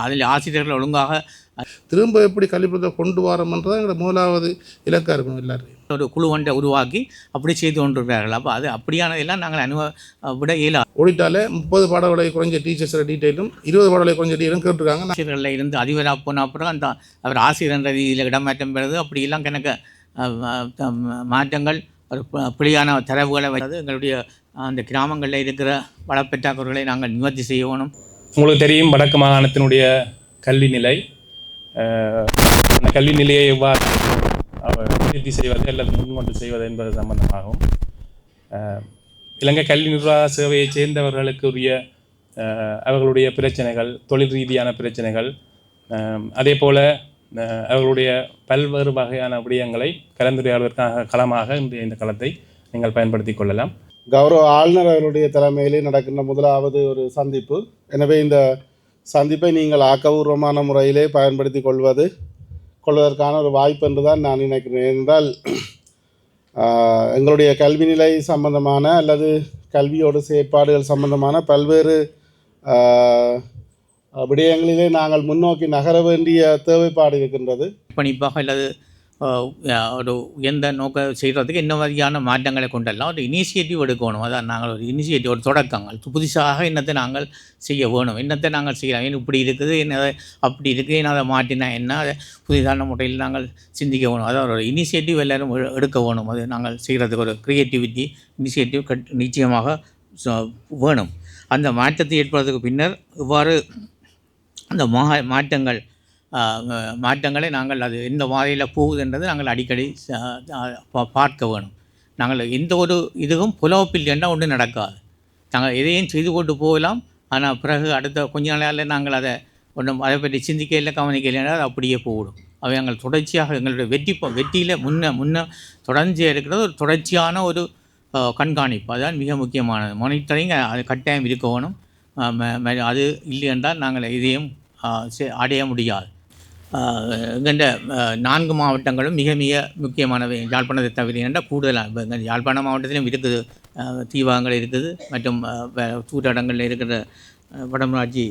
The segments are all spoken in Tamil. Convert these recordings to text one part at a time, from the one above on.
அதில் ஆசிரியர்கள் ஒழுங்காக திரும்ப எப்படி கல்விப்படத்தை கொண்டு வரோம்ன்றதான் எங்களோட முதலாவது இலக்காக இருக்கணும். எல்லாருமே ஒரு குழு ஒன்றை உருவாக்கி அப்படி செய்து கொண்டிருக்கிறார்கள். அப்போ அது அப்படியானதெல்லாம் நாங்கள் விட இயலாது. ஓடிட்டாலே 30 பாடவிலை குறைஞ்ச டீச்சர்ஸோட டீட்டெயிலும் 20 பாடவிலை குறைஞ்ச டீட்டெயிலும் கேட்டுருக்காங்க. ஆசிரியர்களில் இருந்து அதிபராக போன அப்புறம் அந்த அவர் ஆசிரியர் என்ற ரீதியில் இடமாற்றம் பெறுது. அப்படியெல்லாம் கணக்கு மாற்றங்கள் ஒரு பிழையான தரவுகளை வைத்தது. எங்களுடைய அந்த கிராமங்களில் இருக்கிற வளப்பற்றாக்குறைகளை நாங்கள் நிவர்த்தி செய்யணும். உங்களுக்கு தெரியும், வடக்கு மாகாணத்தினுடைய கல்வி நிலை, அந்த கல்வி நிலையை எவ்வாறு நிவர்த்தி செய்வது அல்லது முன்கொண்டு செய்வது என்பது சம்பந்தமாகவும் இலங்கை கல்வி நிர்வாக சேவையைச் சேர்ந்தவர்களுக்கு உரிய அவர்களுடைய பிரச்சனைகள், தொழில் ரீதியான பிரச்சனைகள், அதே போல் அவர்களுடைய பல்வேறு வகையான விடயங்களை கலந்துரையாடுவதற்காக களமாக இந்த களத்தை நீங்கள் பயன்படுத்தி கொள்ளலாம். கௌரவ ஆளுநர் அவருடைய தலைமையிலே நடக்கின்ற முதலாவது ஒரு சந்திப்பு. எனவே இந்த சந்திப்பை நீங்கள் ஆக்கபூர்வமான முறையிலே பயன்படுத்தி கொள்வதற்கான ஒரு வாய்ப்பு என்று தான் நான் நினைக்கிறேன். என்றால் எங்களுடைய கல்வி நிலை சம்பந்தமான அல்லது கல்வியோட செயற்பாடுகள் சம்பந்தமான பல்வேறு விடயங்களிலே நாங்கள் முன்னோக்கி நகர வேண்டிய தேவைப்பாடு இருக்கின்றது. பணிப்பாக அல்லது ஒரு எந்த நோக்கம் செய்கிறதுக்கு என்ன மாதிரியான மாற்றங்களை கொண்டெல்லாம் ஒரு இனிஷியேட்டிவ் எடுக்கணும். அதான் நாங்கள் ஒரு இனிஷியேட்டிவ், ஒரு தொடக்கங்கள் புதுசாக என்னத்தை நாங்கள் செய்ய வேணும், என்னத்தை நாங்கள் செய்யலாம், ஏன் இப்படி இருக்குது, என்ன அப்படி இருக்குது, என்ன அதை மாற்றினா என்ன, அதை புதிதான முறையில் நாங்கள் சிந்திக்க வேணும். அதான் ஒரு இனிஷியேட்டிவ் எல்லோரும் எடுக்க வேணும். அது நாங்கள் செய்கிறதுக்கு ஒரு க்ரியேட்டிவிட்டி இனிஷியேட்டிவ் நிச்சயமாக வேணும். அந்த மாற்றத்தை ஏற்படுறதுக்கு பின்னர் இவ்வாறு அந்த மாற்றங்களை நாங்கள் அது எந்த மாதிரியில் போகுதுன்றது நாங்கள் அடிக்கடி பார்க்க வேணும். நாங்கள் எந்த ஒரு இதுவும் புலவப்பில் என்றால் ஒன்றும் நடக்காது. நாங்கள் எதையும் செய்து கொண்டு போகலாம். ஆனால் பிறகு அடுத்த கொஞ்ச நாளில் நாங்கள் அதை ஒன்றும் அதை பற்றி சிந்திக்கையில் கவனிக்கையில் அது அப்படியே போடும். அவை நாங்கள் தொடர்ச்சியாக எங்களுடைய வெற்றியில் முன்ன தொடர்ந்து இருக்கிறது ஒரு தொடர்ச்சியான ஒரு கண்காணிப்பு. அதுதான் மிக முக்கியமானது. மானிட்டரிங் அது கட்டாயம் இருக்க வேணும். அது இல்லை என்றால் நாங்கள் இதையும் அடைய முடியாது. எங்கள்ட 4 மாவட்டங்களும் மிக மிக முக்கியமானவை. யாழ்ப்பாணத்தை தவிர என்றால் கூடுதலாக இப்போ எங்கள் யாழ்ப்பாண மாவட்டத்திலும் இருக்குது, தீவாகங்கள் இருக்குது, மற்றும் தூரடங்களில் இருக்கிற வடமராட்சி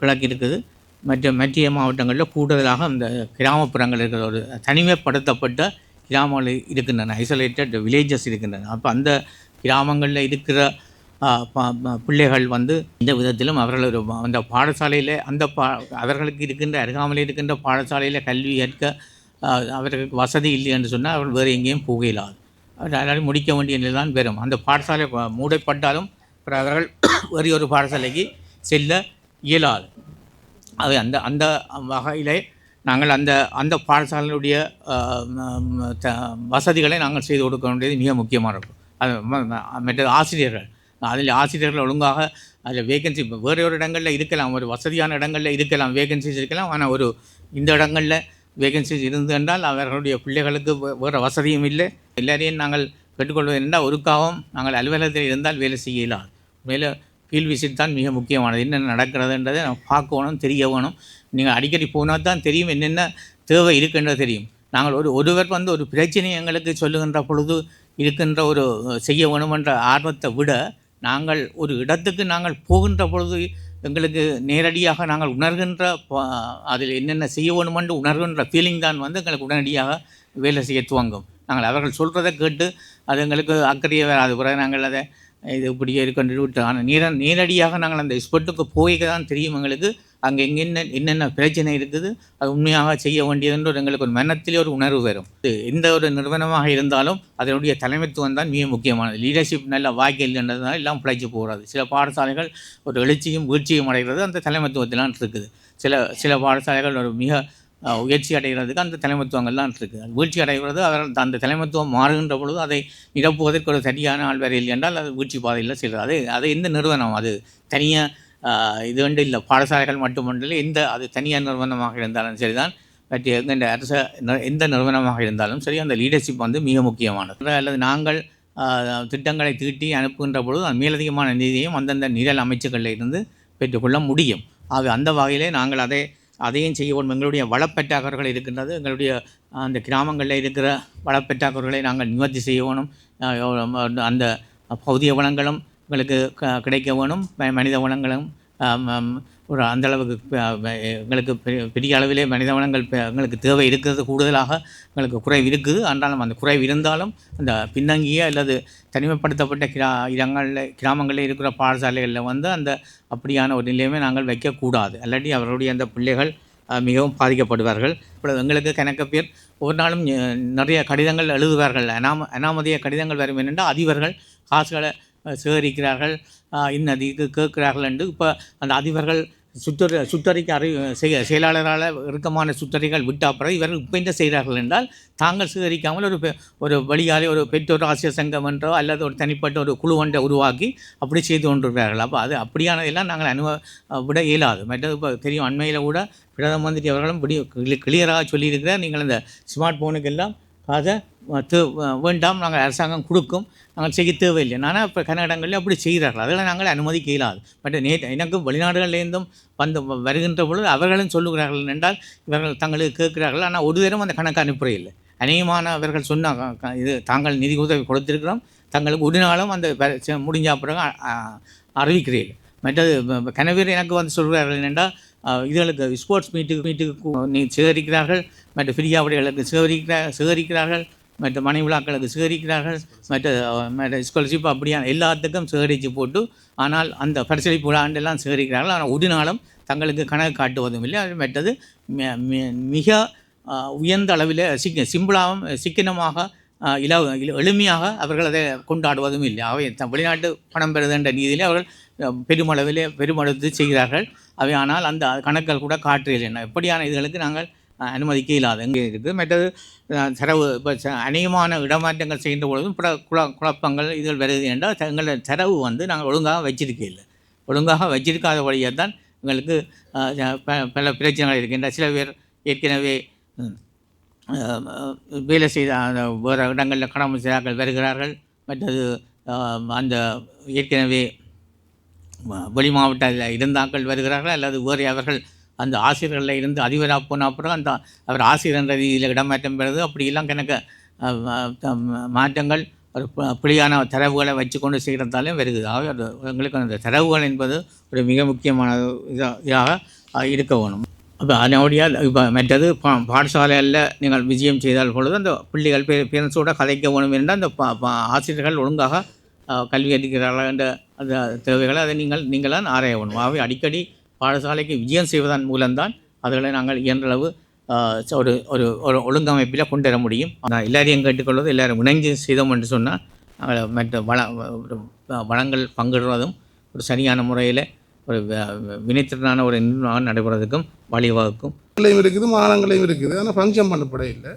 கிழக்கு இருக்குது. மற்ற மாவட்டங்களில் கூடுதலாக இந்த கிராமப்புறங்கள் இருக்கிற ஒரு தனிமைப்படுத்தப்பட்ட கிராமங்கள் இருக்கின்றன, ஐசோலேட்டட் வில்லேஜஸ் இருக்கின்றன. அப்போ அந்த கிராமங்களில் இருக்கிற பிள்ளைகள் இந்த விதத்திலும் அவர்கள் ஒரு அந்த பாடசாலையில் அவர்களுக்கு இருக்கின்ற அருகாமையில் இருக்கின்ற பாடசாலையில் கல்வி கற்க அவர்களுக்கு வசதி இல்லை என்று சொன்னால் அவர்கள் வேறு எங்கேயும் போகலாது. எல்லாரும் முடிக்க வேண்டிய நிலை தான் வரும். அந்த பாடசாலை மூடப்பட்டாலும் அவர்கள் வேறு ஒரு பாடசாலைக்கு செல்ல இயலாது. அது அந்த வகையிலே நாங்கள் அந்த பாடசாலையுடைய வசதிகளை நாங்கள் செய்து கொடுக்க வேண்டியது மிக முக்கியமாக இருக்கும். அது மற்ற ஆசிரியர்கள், அதில் ஆசிரியர்கள் ஒழுங்காக அதில் வேகன்சி வேறு ஒரு இடங்களில் இருக்கலாம், ஒரு வசதியான இடங்களில் இருக்கலாம், வேகன்சிஸ் இருக்கலாம். ஆனால் ஒரு இந்த இடங்களில் வேகன்சிஸ் இருந்து என்றால் அவர்களுடைய பிள்ளைகளுக்கு வேறு வசதியும் இல்லை. எல்லாரையும் நாங்கள் பெற்றுக்கொள்வது என்றால் ஒருக்காகவும் நாங்கள் அலுவலகத்தில் இருந்தால் வேலை செய்யலாம். மேலே ஃபீல்ட் விசிட் தான் மிக முக்கியமானது. என்னென்ன நடக்கிறதுன்றதை நம்ம பார்க்கணும், தெரிய வேணும். நீங்கள் அடிக்கடி போனால் தான் தெரியும் என்னென்ன தேவை இருக்கின்றது தெரியும். நாங்கள் ஒருவர் ஒரு பிரச்சனை எங்களுக்கு சொல்லுகின்ற பொழுது இருக்கின்ற ஒரு செய்ய வேணுமென்ற ஆர்வத்தை விட நாங்கள் ஒரு இடத்துக்கு நாங்கள் போகின்ற பொழுது எங்களுக்கு நேரடியாக நாங்கள் உணர்கின்ற அதில் என்னென்ன செய்ய வேணுமென்று உணர்கின்ற ஃபீலிங் தான் எங்களுக்கு உடனடியாக வேலை செய்ய துவங்கும். நாங்கள் அவர்கள் சொல்கிறத கேட்டு அது எங்களுக்கு அக்கறையே வராது. பிறகு நாங்கள் அதை இது இப்படியே இருக்கின்ற விட்டு, ஆனால் நேரடியாக நாங்கள் அந்த ஸ்பாட்டுக்கு போய்க்க தான் தெரியும் எங்களுக்கு அங்கே என்னென்ன பிரச்சனை இருக்குது, அது உண்மையாக செய்ய வேண்டியதுன்ற எங்களுக்கு ஒரு மனத்திலே ஒரு உணர்வு வரும். எந்த ஒரு நிறுவனமாக இருந்தாலும் அதனுடைய தலைமைத்துவம் தான் மிக முக்கியமானது. லீடர்ஷிப் நல்ல வாய்க்கு இல்லைன்றதுனால எல்லாம் பிழைச்சி போகிறது. சில பாடசாலைகள் ஒரு எழுச்சியும் வீழ்ச்சியும் அடைகிறது அந்த தலைமைத்துவத்திலாம் இருக்குது. சில பாடசாலைகள் ஒரு மிக உயர்ச்சி அடைகிறதுக்கு அந்த தலைமைத்துவங்கள்லாம் இருக்குது. வீழ்ச்சி அடைகிறது அவர்கள் அந்த தலைமைத்துவம் மாறுகின்ற பொழுது அதை நிரப்புவதற்கு ஒரு சரியான ஆள் வேறு இல்லை என்றால் அது வீழ்ச்சி பாதையில் செல்கிறது. அது எந்த நிறுவனம், அது தனியாக இது ஒன்று இல்லை, பாடசாலைகள் மட்டுமன்றில் அது தனியார் நிறுவனமாக இருந்தாலும் சரிதான், பற்றி எந்த அரச எந்த நிறுவனமாக இருந்தாலும் சரி, அந்த லீடர்ஷிப் மிக முக்கியமானது. அல்லது நாங்கள் திட்டங்களை தீட்டி அனுப்புகின்ற பொழுது அது மேலதிகமான நிதியையும் அந்தந்த நிரல் அமைச்சுகளில் இருந்து பெற்றுக்கொள்ள முடியும். அந்த வகையிலே நாங்கள் அதையும் செய்ய வேணும். எங்களுடைய வளப்பற்றாக்குறைகள் இருக்கின்றது. எங்களுடைய அந்த கிராமங்களில் இருக்கிற வளப்பற்றாக்குறைகளை நாங்கள் நிவர்த்தி செய்ய வேணும். அந்த பௌதிக வளங்களும் எங்களுக்கு கிடைக்க வேணும், மனித வளங்களும் ஒரு அந்தளவுக்கு எங்களுக்கு பெரிய அளவிலே மனித வளங்கள் எங்களுக்கு தேவை இருக்கிறது, கூடுதலாக எங்களுக்கு குறைவு இருக்குது. ஆனாலும் அந்த குறைவு இருந்தாலும் அந்த பின்னங்கிய அல்லது தனிமைப்படுத்தப்பட்ட கிராமங்களில் இருக்கிற பாடசாலைகளில் வந்து அந்த அப்படியான ஒரு நிலையமே நாங்கள் வைக்கக்கூடாது. அல்லாட்டி அவர்களுடைய அந்த பிள்ளைகள் மிகவும் பாதிக்கப்படுவார்கள். இப்பொழுது எங்களுக்கு கணக்கு பேர் ஒரு நாளும் நிறைய கடிதங்கள் எழுதுவார்கள். அனாமதிய கடிதங்கள் வரும் என்னென்றால் அதிபர்கள் காசுகளை சேகரிக்கிறார்கள், இன்னதுக்கு கேட்கிறார்கள் என்று. இப்போ அந்த அதிபர்கள் சுற்றறிக்கை செயலாளரால் இறுக்கமான சுற்றறிக்கைகள் விட்ட அப்புறம் இவர்கள் இப்போ என்ன செய்கிறார்கள் என்றால், தாங்கள் சேகரிக்காமல் ஒரு வழியாலே ஒரு பெற்றோர் ஆசிரியர் சங்கம் என்றோ அல்லது ஒரு தனிப்பட்ட ஒரு குழு ஒன்றை உருவாக்கி அப்படி செய்து கொண்டிருக்கிறார்கள். அப்போ அது அப்படியானதெல்லாம் நாங்கள் விட இயலாது. மற்றது இப்போ தெரியும், அண்மையில் கூட பிரதம மந்திரி அவர்களும் கிளியராக சொல்லியிருக்கிறார், நீங்கள் இந்த ஸ்மார்ட் ஃபோனுக்கெல்லாம் அதை வேண்டாம், நாங்கள் அரசாங்கம் கொடுக்கும், நாங்கள் செய்ய தேவையில்லை. ஆனால் இப்போ கன்னடங்களில் அப்படி செய்கிறார்கள், அதெல்லாம் நாங்கள் அனுமதிக்க இயலாது. பட் எனக்கு வெளிநாடுகளிலேருந்தும் வருகின்ற பொழுது அவர்களும் சொல்லுகிறார்கள் என்றால் இவர்கள் தங்களுக்கு கேட்கிறார்கள், ஆனால் ஒரு தரம் அந்த கணக்கு அனுப்புறையில்லை. அநேகமானவர்கள் சொன்னால் இது தாங்கள் நிதி உதவி கொடுத்திருக்கிறோம், தங்களுக்கு ஒரு நாளும் அந்த முடிஞ்ச பிறகு அறிவிக்கிறீர்கள். மற்றது கனவேர் எனக்கு வந்து சொல்கிறார்கள் என்றால், இதுகளுக்கு ஸ்போர்ட்ஸ் மீட்டுக்கு சேகரிக்கிறார்கள், மற்ற ஃப்ரீயாவுடைகளுக்கு சேகரிக்கிறார்கள், மற்ற மனை விழாக்களுக்கு சேகரிக்கிறார்கள், மற்ற ஸ்காலர்ஷிப் அப்படியான எல்லாத்துக்கும் சேகரித்து போட்டு, ஆனால் அந்த பரிசளிப்பு விழாண்டெல்லாம் சேகரிக்கிறார்கள். ஆனால் ஒரு நாளும் தங்களுக்கு கணக்கு காட்டுவதும் இல்லை. அது மற்றது மிக உயர்ந்த அளவில் சிம்பிளாகவும் சிக்கனமாக எளிமையாக அவர்கள் அதை கொண்டாடுவதும் இல்லை. அவை வெளிநாட்டு பணம் பெறுகின்ற நீதியிலே அவர்கள் பெருமளத்து செய்கிறார்கள். அவை ஆனால் அந்த கணக்குகள் கூட காட்டுகிறது. என்ன எப்படியான இதுகளுக்கு நாங்கள் அனுமதிக்க இல்லாத எங்கே இருக்குது. மற்றது செலவு இப்போ அநேகமான இடமாற்றங்கள் செய்கின்ற பொழுதும் குழப்பங்கள் இதுகள் வருது என்றால் எங்களோட செலவு வந்து நாங்கள் ஒழுங்காக வச்சிருக்க இல்லை. ஒழுங்காக வச்சிருக்காத வழியாக தான் எங்களுக்கு பல பிரச்சனைகள் இருக்கின்ற. சில பேர் ஏற்கனவே வேலை செய்த வேறு இடங்களில் கடமை செய்தார்கள் வருகிறார்கள். மற்றது அந்த ஏற்கனவே வெளி மாவட்டத்தில் இருந்தாக்கள் வருகிறார்கள், அல்லது வேறு அவர்கள் அந்த ஆசிரியர்களில் இருந்து அதிபராக போன அப்புறம் அந்த அவர் ஆசிரியர் என்ற ரீதியில் இடமாற்றம் பெறுது. அப்படியெல்லாம் கணக்கு மாற்றங்கள் ஒரு பிழையான தரவுகளை வச்சு கொண்டு செய்கிறதாலே வருகிறது. ஆகவே அது எங்களுக்கு அந்த தரவுகள் என்பது ஒரு மிக முக்கியமான இதாக இருக்க வேணும். இப்போ அதனுடைய இப்போ மற்றது பாடசாலையில் நீங்கள் விஜயம் செய்தால் பொழுது அந்த பிள்ளைகள் பேரண்ட்ஸோடு கதைக்க வேணும் என்றால் அந்த ஆசிரியர்கள் ஒழுங்காக கல்வி அளிக்கிறார்கள் என்ற அந்த தேவைகளை அதை நீங்களாம் ஆராய வேணும். ஆகவே அடிக்கடி பாடசாலைக்கு விஜயம் செய்வதன் மூலம்தான் அதுகளை நாங்கள் இயன்றளவு ஒரு ஒரு ஒரு ஒழுங்கமைப்பில் கொண்டு வர முடியும். நான் எல்லாரையும் கேட்டுக்கொள்வது, எல்லோரும் இணைஞ்சு செய்தோம் என்று சொன்னால் நாங்கள் மற்ற வளங்கள் பங்கிடுவதும் ஒரு சரியான முறையில் ஒரு வினைத்திறனான ஒரு நிர்வாகம் நடைபெறதுக்கும் வழிவகுக்கும். இருக்குது, மாநிலங்களையும் இருக்குது, ஆனால் ஃபங்க்ஷன் பண்ணப்பட இல்லை,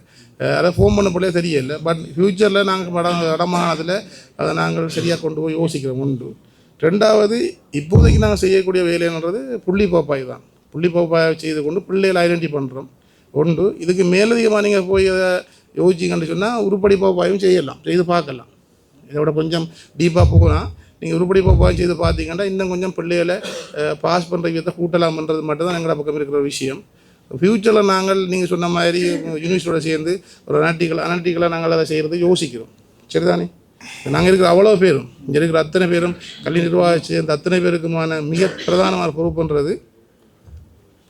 அதை ஃபோன் பண்ணப்படே தெரியல. பட் ஃப்யூச்சரில் நாங்கள் இடமானதில் அதை நாங்கள் சரியாக கொண்டு போய் யோசிக்கிறோம். ஒன்று. ரெண்டாவது, இப்போதைக்கு நாங்கள் செய்யக்கூடிய வேலைன்றது புள்ளி பப்பாய் தான். புள்ளி பப்பாயை செய்து கொண்டு பிள்ளைகளை ஐடென்டி பண்ணுறோம். ஒன்று. இதுக்கு மேலதிகமாக நீங்கள் போய் அதை யோசிச்சிங்கன்னு சொன்னால் உருப்படி பப்பாயும் செய்யலாம், செய்து பார்க்கலாம். இதோட கொஞ்சம் டீப்பாக போனால் நீங்கள் உருப்படி பப்பாயும் செய்து பார்த்தீங்கன்னா இன்னும் கொஞ்சம் பிள்ளைகளை பாஸ் பண்ணுற விதத்தை கூட்டலாம்ன்றது மட்டும் தான் எங்களோட பக்கம் இருக்கிற விஷயம். ஃப்யூச்சரில் நாங்கள் நீங்கள் சொன்ன மாதிரி யூனிவர்சிட்டியோட சேர்ந்து ஒரு அனலிட்டிக்கலாக நாங்கள் அதை செய்கிறது யோசிக்கிறோம். சரிதானே? நாங்கள் இருக்கிற அவ்வளோ பேரும், இங்கே இருக்கிற அத்தனை பேரும் கல்வி நிர்வாகம் சேர்ந்த அத்தனை பேருக்குமான மிக பிரதானமான பொறுப்புன்றது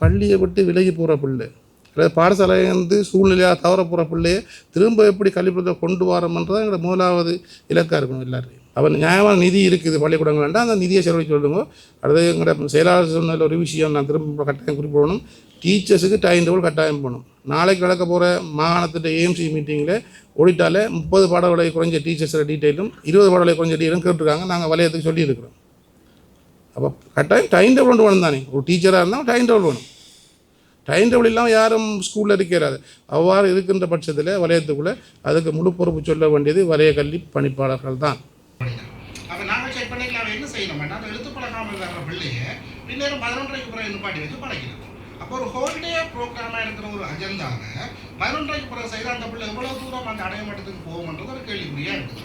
பள்ளியை விட்டு விலகி போகிற பிள்ளை, அதாவது பாடசாலை வந்து சூழ்நிலையாக தவற போகிற பிள்ளையை திரும்ப எப்படி கல்விக்கூடத்தை கொண்டு வரோம்ன்றது எங்களோட முதலாவது இலக்காக இருக்கணும் எல்லாருக்கும். அவன் நியாயமான நிதி இருக்குது பள்ளிக்கூடங்கள் வேண்டாம், அந்த நிதியை செலவழிச்சு சொல்லுங்க. அடுத்து எங்களோட செயலாளர் சொன்ன ஒரு விஷயம் நான் திரும்ப கட்டாயம் குறிப்பிடணும். டீச்சர்ஸுக்கு டைம் டேபிள் கட்டாயம் போகணும். நாளைக்கு நடக்க போகிற மாகாணத்திட்ட ஏஎம்சி மீட்டிங்கில் ஓடிட்டாலே 30 பாடங்களை குறைஞ்ச டீச்சர்ஸோட டீட்டெயிலும் 20 பாடங்களை குறைஞ்ச டீட்டெயிலும் கேட்டுருக்காங்க. நாங்கள் வலயத்துக்கு சொல்லியிருக்கிறோம். அப்போ கட்டாயம் டைம் டேபிள் ஒன்று வேணும் தானே. ஒரு டீச்சராக இருந்தால் டைம் டேபிள் வேணும். டைம் டேபிள் இல்லாமல் யாரும் ஸ்கூலில் இருக்கிறாது. அவ்வாறு இருக்கின்ற பட்சத்தில் வலயத்துக்குள்ளே அதுக்கு முழு பொறுப்பு சொல்ல வேண்டியது வலய கல்வி பணிப்பாளர்கள் தான். அப்போ நாங்கள் செக் பண்ணிக்கலாம். என்ன செய்யணும்? நான் எழுத்து பழகாமல் வர்ற பிள்ளையை பின்னேறும் 11:30க்கு பிறகு நிப்பாட்டி வச்சு பழகிடும். அப்போ ஒரு ஹோல்டே ப்ரோக்ராமாக இருக்கிற ஒரு அஜெண்டாவை 11:30க்கு பிறகு செய்கிற அந்த பிள்ளை எவ்வளோ தூரம் அந்த அடைய மட்டத்துக்கு போகும்ன்றது ஒரு கேள்விக்குறியாக இருக்குது.